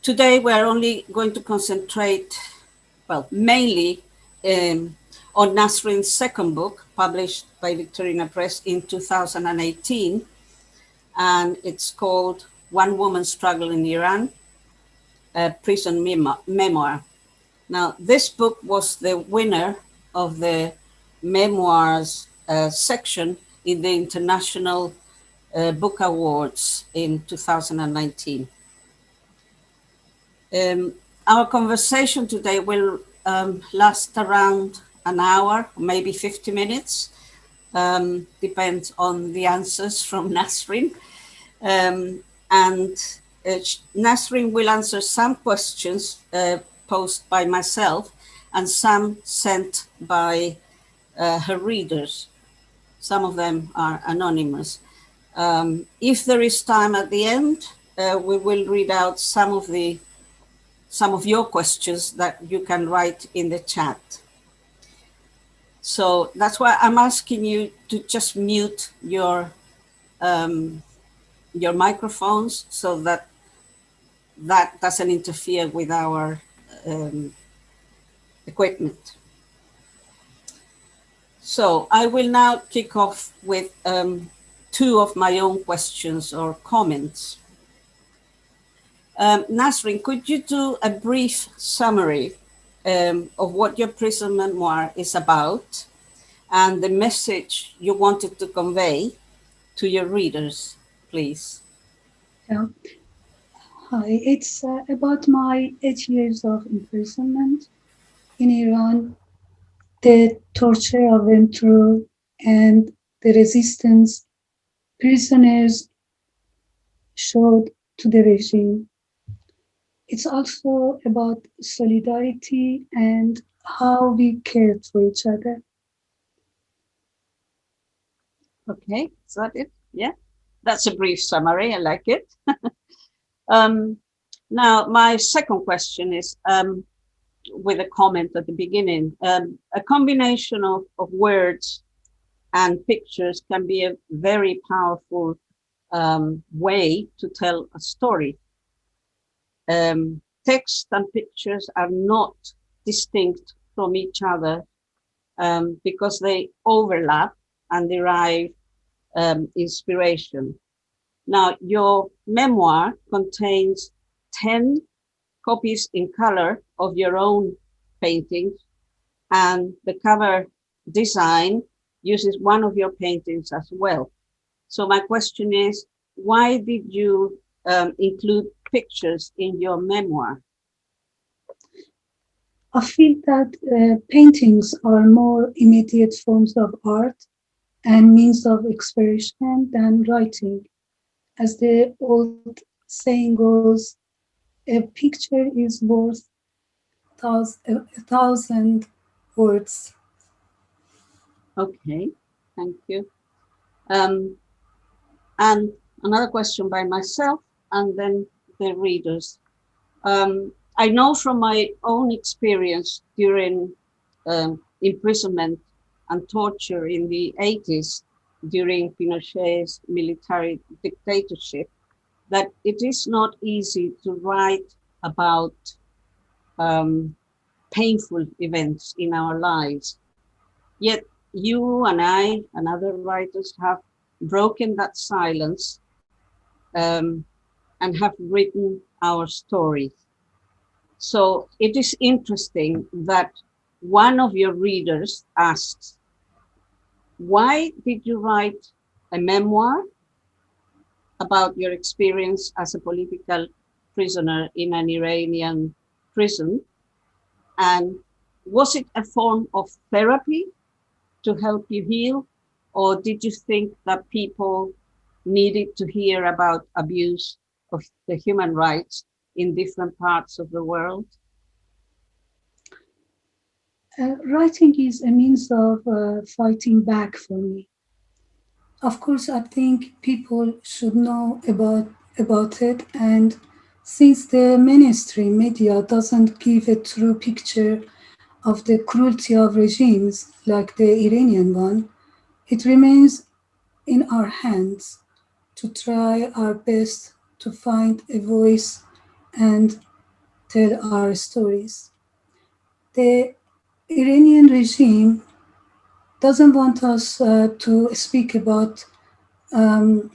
Today we're only going to concentrate, well, mainly on Nasrin's second book, published by Victorina Press in 2018, and it's called One Woman's Struggle in Iran, a Prison Memoir. Now, this book was the winner of the Memoirs section in the International Book Awards in 2019. Our conversation today will last around an hour, maybe 50 minutes, depends on the answers from Nasrin. Nasrin will answer some questions posed by myself and some sent by her readers. Some of them are anonymous. If there is time at the end, we will read out some of your questions that you can write in the chat. So that's why I'm asking you to just mute your microphones so that doesn't interfere with our equipment. So I will now kick off with two of my own questions or comments. Nasrin, could you do a brief summary of what your prison memoir is about and the message you wanted to convey to your readers, please? Yeah. Hi, it's about my 8 years of imprisonment in Iran, the torture I went through, and the resistance prisoners showed to the regime. It's also about solidarity and how we cared for each other. Okay, is that it? Yeah, that's a brief summary. I like it. Now, my second question is with a comment at the beginning. A combination of words and pictures can be a very powerful way to tell a story. Text and pictures are not distinct from each other because they overlap and derive inspiration. Now, your memoir contains 10 copies in color of your own paintings, and the cover design uses one of your paintings as well. So my question is, why did you include pictures in your memoir? I feel that paintings are more immediate forms of art and means of expression than writing. As the old saying goes, a picture is worth a thousand words. Okay, thank you. And another question by myself and then the readers. I know from my own experience during imprisonment and torture in the 80s during Pinochet's military dictatorship that it is not easy to write about painful events in our lives. Yet you and I and other writers have broken that silence and have written our stories. So it is interesting that one of your readers asks, why did you write a memoir about your experience as a political prisoner in an Iranian prison? And was it a form of therapy to help you heal? Or did you think that people needed to hear about abuse of the human rights in different parts of the world? Writing is a means of fighting back for me. Of course, I think people should know about it, and since the mainstream media doesn't give a true picture of the cruelty of regimes like the Iranian one, it remains in our hands to try our best to find a voice and tell our stories. The Iranian regime doesn't want us to speak about um,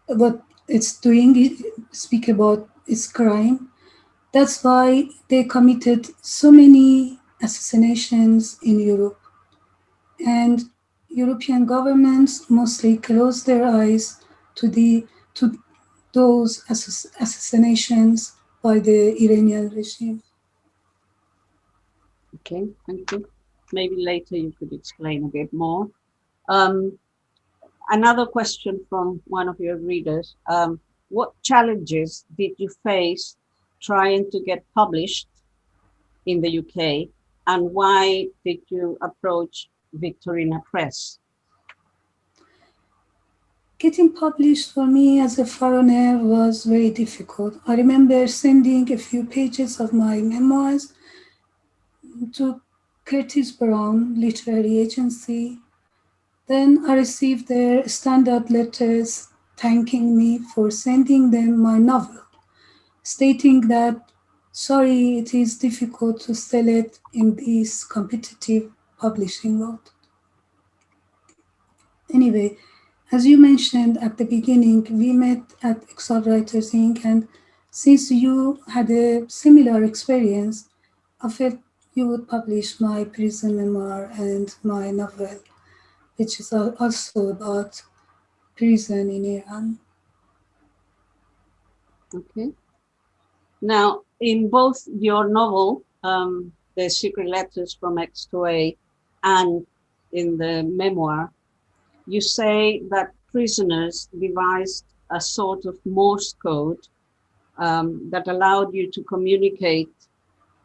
what it's doing, speak about its crime. That's why they committed so many assassinations in Europe. And European governments mostly close their eyes to to those assassinations by the Iranian regime. Okay, thank you. Maybe later you could explain a bit more. Um, Another question from one of your readers. What challenges did you face trying to get published in the UK, and why did you approach Victorina Press? Getting published for me as a foreigner was very difficult. I remember sending a few pages of my memoirs to Curtis Brown Literary Agency. Then I received their standard letters thanking me for sending them my novel, stating that sorry, it is difficult to sell it in this competitive publishing world. Anyway, as you mentioned at the beginning, we met at Exile Writers Inc. And since you had a similar experience, I felt you would publish my prison memoir and my novel, which is also about prison in Iran. Okay. Now, in both your novel, The Secret Letters from X to A, and in the memoir, you say that prisoners devised a sort of Morse code that allowed you to communicate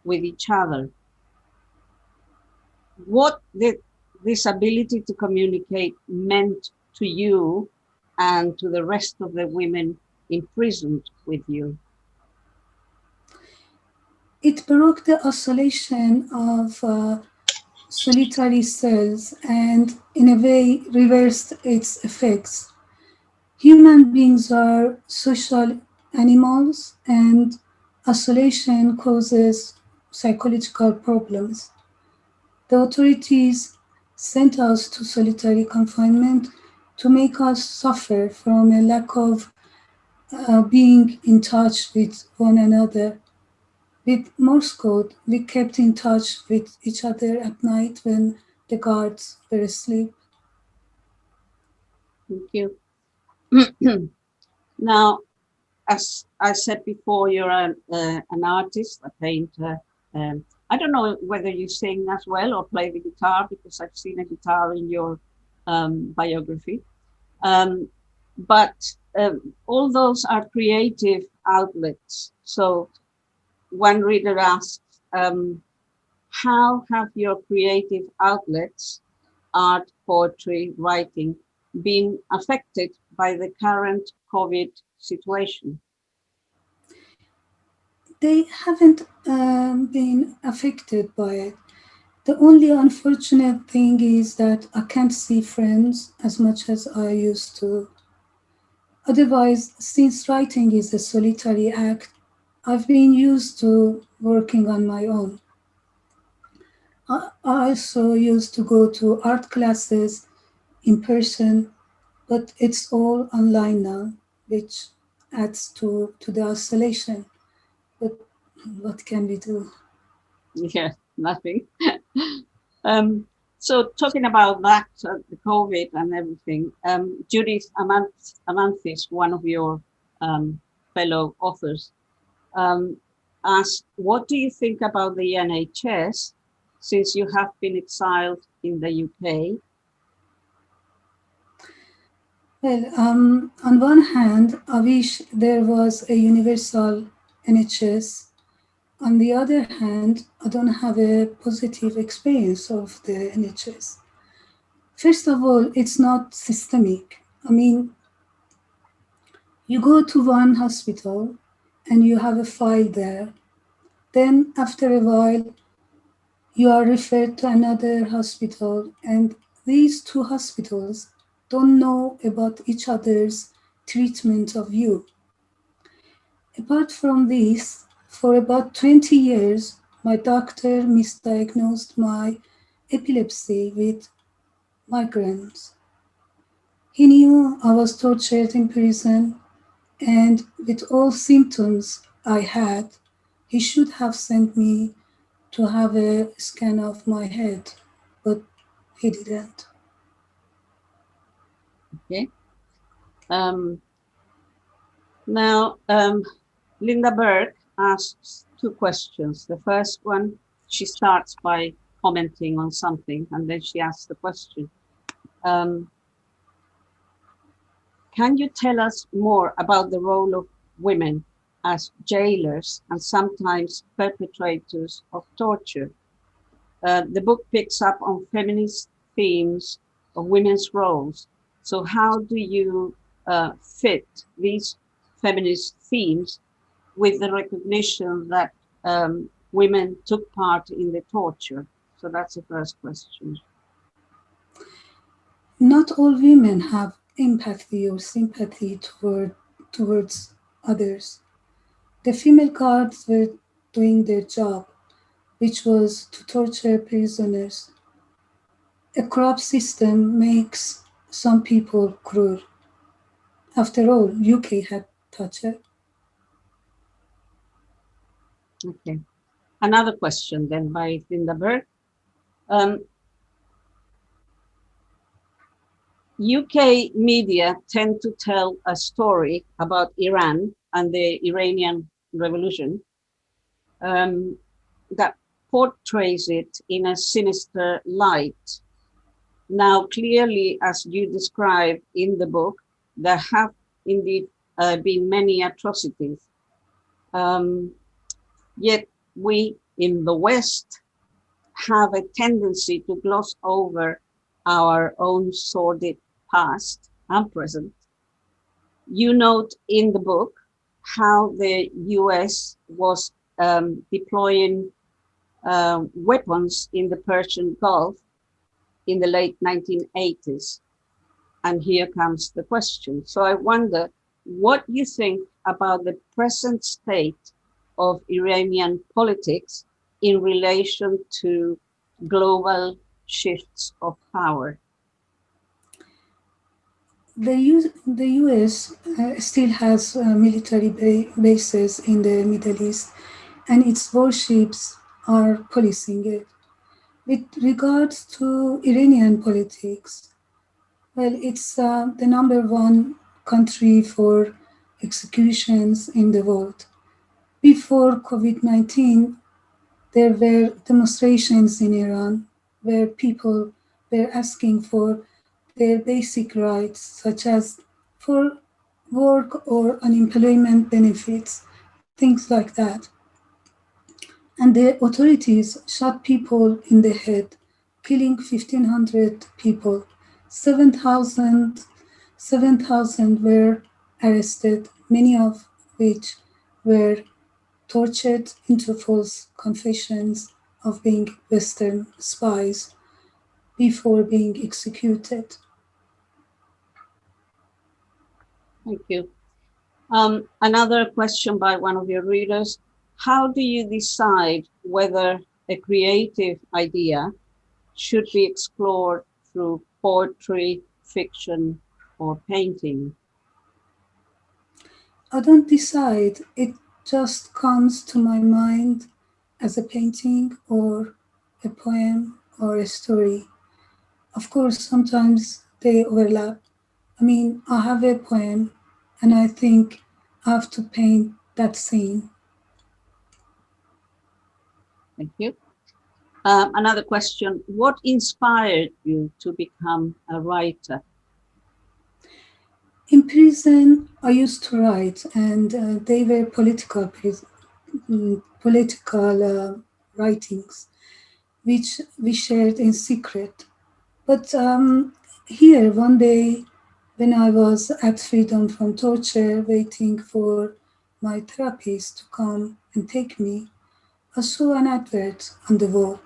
with each other. What did this ability to communicate meant to you and to the rest of the women imprisoned with you? It broke the isolation of solitary cells and, in a way, reversed its effects. Human beings are social animals, and isolation causes psychological problems. The authorities sent us to solitary confinement to make us suffer from a lack of being in touch with one another. With Morse code, we kept in touch with each other at night when the guards were asleep. Thank you. Now, as I said before, you're an artist, a painter. I don't know whether you sing as well or play the guitar, because I've seen a guitar in your biography. Um, but all those are creative outlets. So one reader asks, how have your creative outlets, art, poetry, writing, been affected by the current COVID situation? They haven't been affected by it. The only unfortunate thing is that I can't see friends as much as I used to. Otherwise, since writing is a solitary act, I've been used to working on my own. I also used to go to art classes in person, but it's all online now, which adds to the isolation. But what can we do? Yeah, nothing. So talking about that, the COVID and everything, Judith Amanthis, one of your fellow authors, um, asked, what do you think about the NHS since you have been exiled in the UK? Well, on one hand, I wish there was a universal NHS. On the other hand, I don't have a positive experience of the NHS. First of all, it's not systemic. I mean, you go to one hospital and you have a file there. Then, after a while, you are referred to another hospital, and these two hospitals don't know about each other's treatment of you. Apart from this, for about 20 years, my doctor misdiagnosed my epilepsy with migraines. He knew I was tortured in prison, and with all symptoms I had, he should have sent me to have a scan of my head, but he didn't. Okay. Um, now, Linda Berg asks two questions. The first one, she starts by commenting on something, and then she asks the question. Um, can you tell us more about the role of women as jailers and sometimes perpetrators of torture? The book picks up on feminist themes of women's roles. So how do you fit these feminist themes with the recognition that women took part in the torture? So that's the first question. Not all women have empathy or sympathy towards others. The female guards were doing their job, which was to torture prisoners. A corrupt system makes some people cruel. After all, UK had torture. Okay. Another question then by Linda Berg. Um, UK media tend to tell a story about Iran and the Iranian revolution that portrays it in a sinister light. Now, clearly, as you describe in the book, there have indeed been many atrocities. Um, Yet we in the West have a tendency to gloss over our own sordid past and present. You note in the book how the US was deploying weapons in the Persian Gulf in the late 1980s. And here comes the question. So I wonder what you think about the present state of Iranian politics in relation to global shifts of power. The US still has military bases in the Middle East, and its warships are policing it. With regards to Iranian politics, well, it's the number one country for executions in the world. Before COVID-19, there were demonstrations in Iran where people were asking for their basic rights, such as for work or unemployment benefits, things like that. And the authorities shot people in the head, killing 1,500 people. 7,000 were arrested, many of which were tortured into false confessions of being Western spies before being executed. Thank you. Another question by one of your readers. How do you decide whether a creative idea should be explored through poetry, fiction, or painting? I don't decide, it just comes to my mind as a painting or a poem or a story. Of course, sometimes they overlap. I mean, I have a poem and I think I have to paint that scene. Thank you. Another question. What inspired you to become a writer? In prison, I used to write, and they were political writings, which we shared in secret. But here, one day, when I was at freedom from torture, waiting for my therapist to come and take me, I saw an advert on the wall.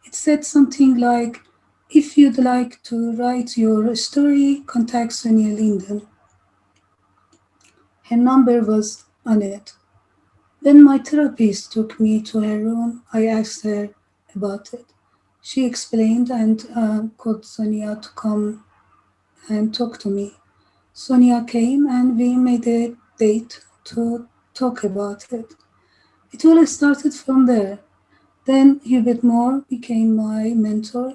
It said something like, "If you'd like to write your story, contact Sonia Linden." Her number was on it. When my therapist took me to her room, I asked her about it. She explained and called Sonia to come and talk to me. Sonia came and we made a date to talk about it. It all started from there. Then Hubert Moore became my mentor.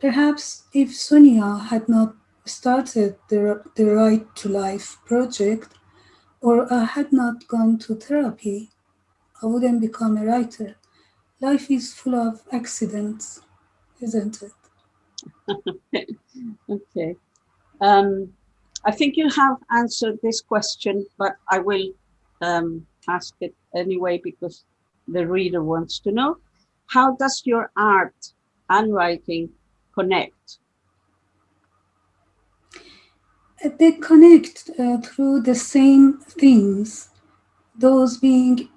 Perhaps if Sonia had not started the Right to Life project, or I had not gone to therapy, I wouldn't become a writer. Life is full of accidents, isn't it? Okay. Um, I think you have answered this question, but I will ask it anyway because the reader wants to know. How does your art and writing connect? They connect through the same things, those being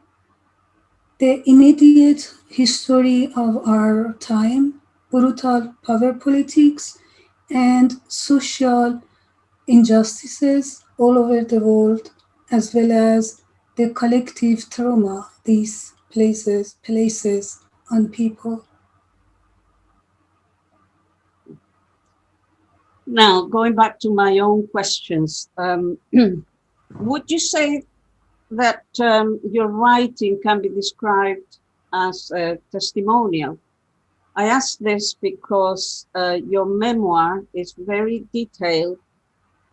the immediate history of our time, brutal power politics, and social injustices all over the world, as well as the collective trauma these places on people. Now, going back to my own questions, would you say that your writing can be described as a testimonial? I ask this because your memoir is very detailed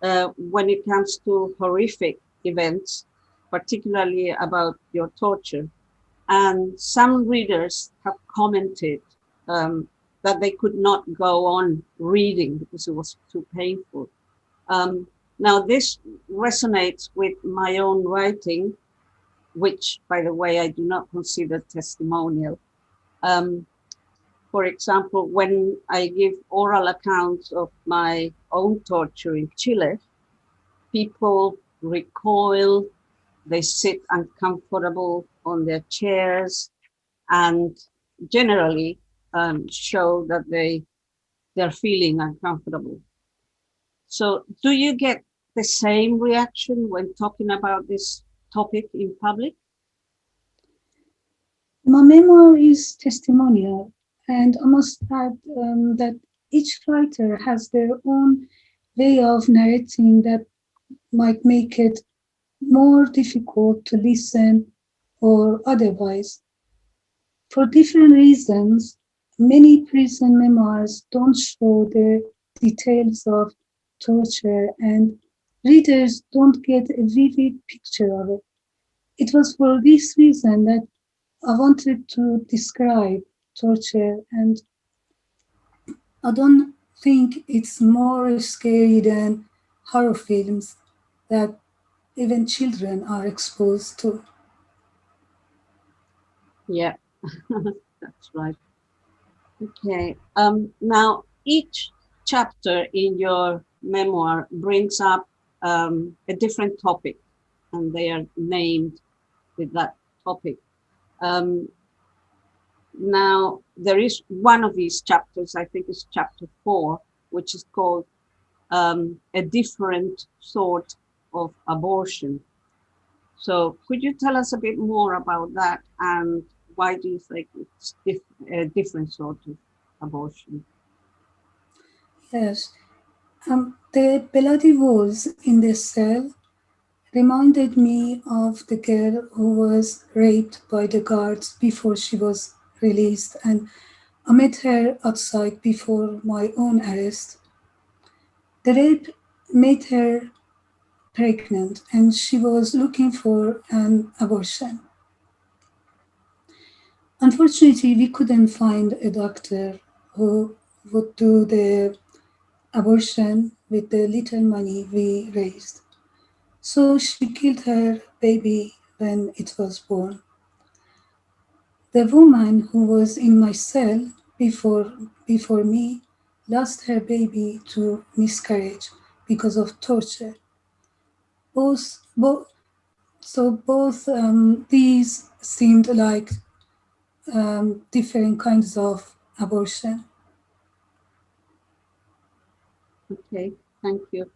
when it comes to horrific events, particularly about your torture. And some readers have commented um, that they could not go on reading because it was too painful. Um, Now, this resonates with my own writing, which, by the way, I do not consider testimonial. Um, for example, when I give oral accounts of my own torture in Chile, people recoil, they sit uncomfortable on their chairs, and generally show that they're feeling uncomfortable. So, do you get the same reaction when talking about this topic in public? My memoir is testimonial, and I must add that each writer has their own way of narrating that might make it more difficult to listen or otherwise. For different reasons, many prison memoirs don't show the details of torture, and readers don't get a vivid picture of it. It was for this reason that I wanted to describe torture, and I don't think it's more scary than horror films that even children are exposed to. Yeah, that's right. Okay. Now, each chapter in your memoir brings up a different topic, and they are named with that topic. Um, Now, there is one of these chapters, I think it's chapter 4, which is called A Different Sort of Abortion. So, could you tell us a bit more about that and why do you think it's a different sort of abortion? Yes, the bloody walls in the cell reminded me of the girl who was raped by the guards before she was released, and I met her outside before my own arrest. The rape made her pregnant and she was looking for an abortion. Unfortunately, we couldn't find a doctor who would do the abortion with the little money we raised. So she killed her baby when it was born. The woman who was in my cell before me lost her baby to miscarriage because of torture. Both, both, both these seemed like different kinds of abortion. Okay, thank you.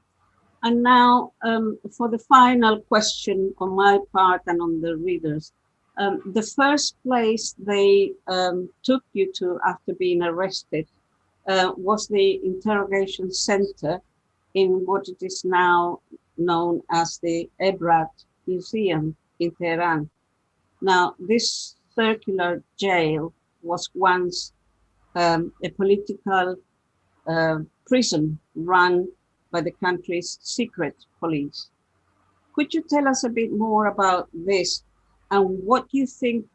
And now for the final question on my part and on the readers. The first place they took you to after being arrested was the interrogation center in what it is now known as the Ebrat Museum in Tehran. Now, this circular jail was once a political prison run by the country's secret police. Could you tell us a bit more about this and what you think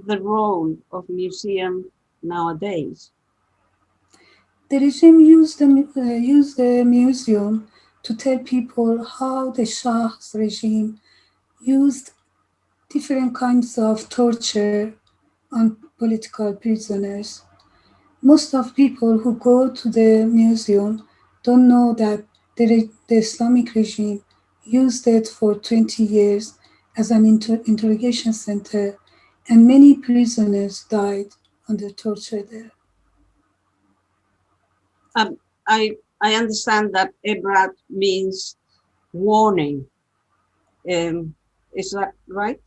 the role of museum nowadays? The regime used the museum to tell people how the Shah's regime used different kinds of torture on political prisoners. Most of people who go to the museum don't know that the Islamic regime used it for 20 years as an interrogation center, and many prisoners died under torture there. Um, I understand that Ebrat means warning. Um, is that right?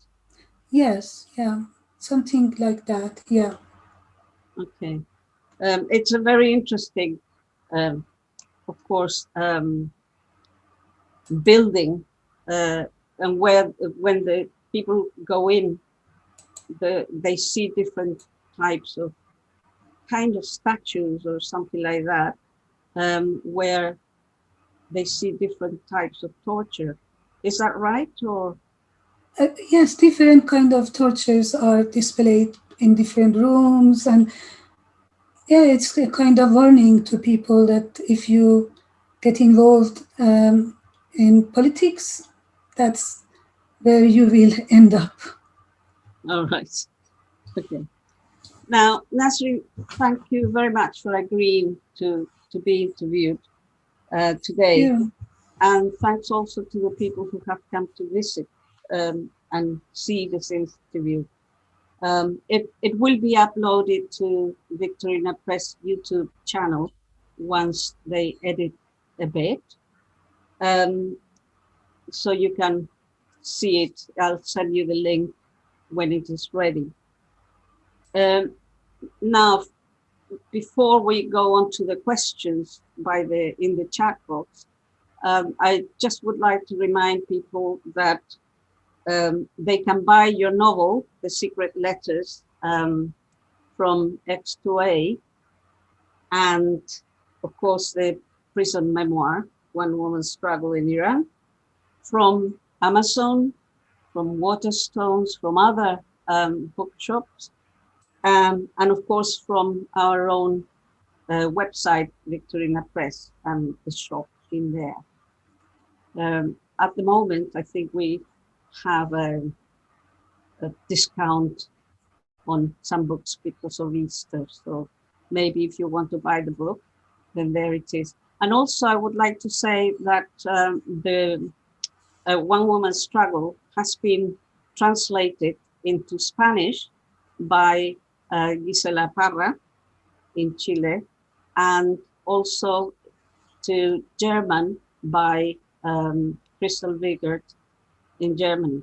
Yes, yeah, something like that, yeah. Okay. It's a very interesting, um, of course, building, and where when the people go in, they see different types of kind of statues or something like that, where they see different types of torture. Is that right? Or Yes, different kind of tortures are displayed in different rooms, and yeah, it's a kind of warning to people that if you get involved in politics, that's where you will end up. all right. Okay. Now, Nasrin, thank you very much for agreeing to be interviewed today. Yeah. And thanks also to the people who have come to visit and see this interview. It will be uploaded to Victorina Press YouTube channel once they edit a bit. Um, so you can see it. I'll send you the link when it is ready. Now, before we go on to the questions in the chat box, I just would like to remind people that they can buy your novel, The Secret Letters, from X2A, and of course the prison memoir, One Woman's Struggle in Iran, from Amazon, from Waterstones, from other bookshops, and of course from our own website, Victorina Press, and the shop in there. At the moment, I think we have a discount on some books because of Easter. So maybe if you want to buy the book, then there it is. And also, I would like to say that the One Woman's Struggle has been translated into Spanish by Gisela Parra in Chile, and also to German by Crystal Wigert in Germany.